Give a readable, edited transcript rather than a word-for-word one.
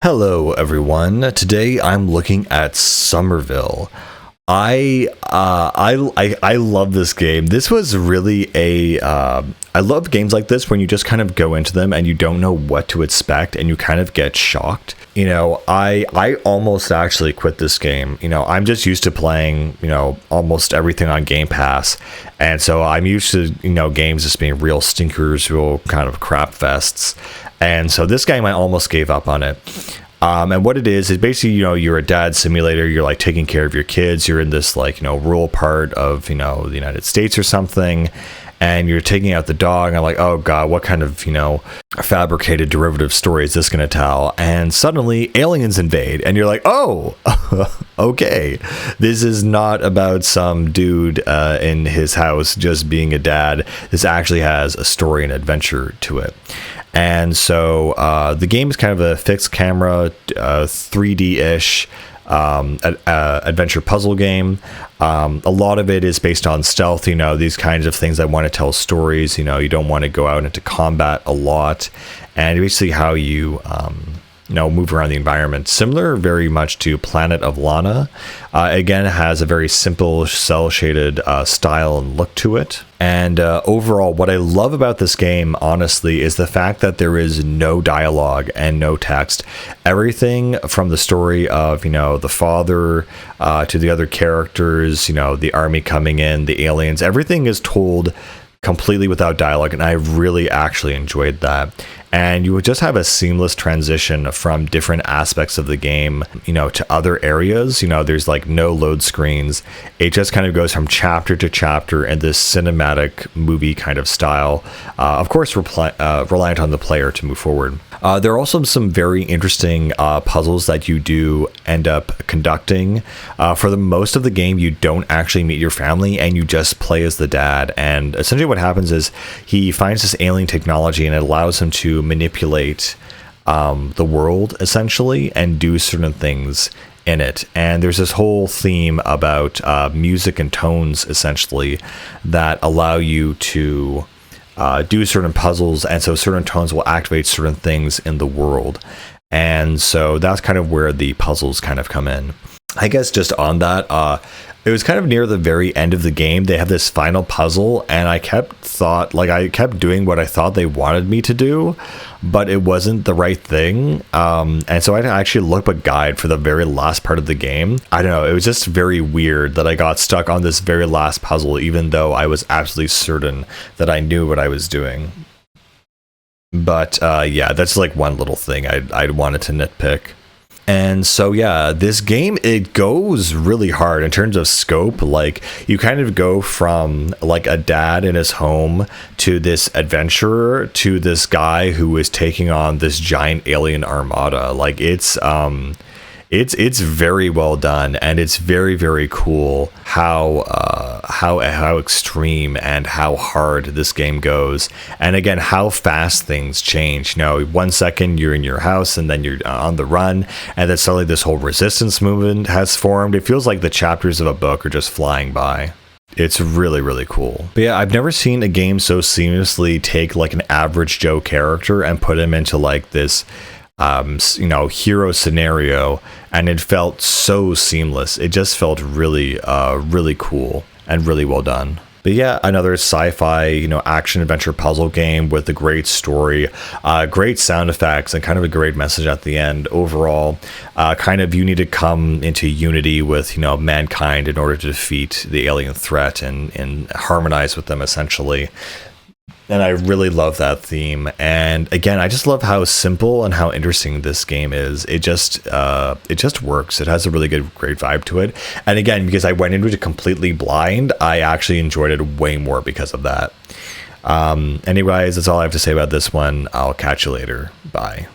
Hello, everyone. Today I'm looking at Somerville. I love this game. This was really I love games like this when you just kind of go into them and you don't know what to expect and you kind of get shocked. I almost actually quit this game. I'm just used to playing, almost everything on Game Pass. And so I'm used to, games just being real stinkers, real kind of crap fests. And so this game, I almost gave up on it. And what it is basically, you're a dad simulator. You're like taking care of your kids. You're in this rural part of, the United States or something. And you're taking out the dog. And I'm like, oh God, what kind of, fabricated derivative story is this going to tell? And suddenly aliens invade. And you're like, oh, okay. This is not about some dude in his house just being a dad. This actually has a story and adventure to it. And so the game is kind of a fixed camera, 3D-ish adventure puzzle game. A lot of it is based on stealth, these kinds of things that want to tell stories. You don't want to go out into combat a lot. And basically how you move around the environment, similar very much to Planet of Lana. Again, it has a very simple cell shaded style and look to it. And overall, what I love about this game, honestly, is the fact that there is no dialogue and no text. Everything from the story of, the father to the other characters, the army coming in, the aliens, everything is told completely without dialogue, and I really actually enjoyed that. And you would just have a seamless transition from different aspects of the game, to other areas. There's like no load screens. It just kind of goes from chapter to chapter in this cinematic movie kind of style. Of course, reliant on the player to move forward. There are also some very interesting puzzles that you do end up conducting. For the most of the game, you don't actually meet your family and you just play as the dad. And essentially what happens is he finds this alien technology and it allows him to manipulate the world essentially and do certain things in it. And there's this whole theme about music and tones essentially that allow you to do certain puzzles, and so certain tones will activate certain things in the world. And so that's kind of where the puzzles kind of come in. I guess just on that, it was kind of near the very end of the game. They have this final puzzle, and I kept doing what I thought they wanted me to do, but it wasn't the right thing. And so I actually looked up a guide for the very last part of the game. I don't know. It was just very weird that I got stuck on this very last puzzle, even though I was absolutely certain that I knew what I was doing. But yeah, that's like one little thing I wanted to nitpick. And so, yeah, this game, it goes really hard in terms of scope. Like, you kind of go from like a dad in his home to this adventurer to this guy who is taking on this giant alien armada. Like, it's very well done, and it's very, very cool how extreme and how hard this game goes, and again how fast things change. 1 second you're in your house and then you're on the run, and then suddenly this whole resistance movement has formed. It feels like the chapters of a book are just flying by. It's really, really cool. But yeah, I've never seen a game so seamlessly take like an average Joe character and put him into like this hero scenario, and it felt so seamless. It just felt really really cool and really well done. But yeah, another sci-fi action adventure puzzle game with a great story, great sound effects, and kind of a great message at the end. Overall, kind of you need to come into unity with mankind in order to defeat the alien threat and harmonize with them essentially. And I really love that theme. And again, I just love how simple and how interesting this game is. It just works. It has a really great vibe to it. And again, because I went into it completely blind, I actually enjoyed it way more because of that. Anyways, that's all I have to say about this one. I'll catch you later. Bye.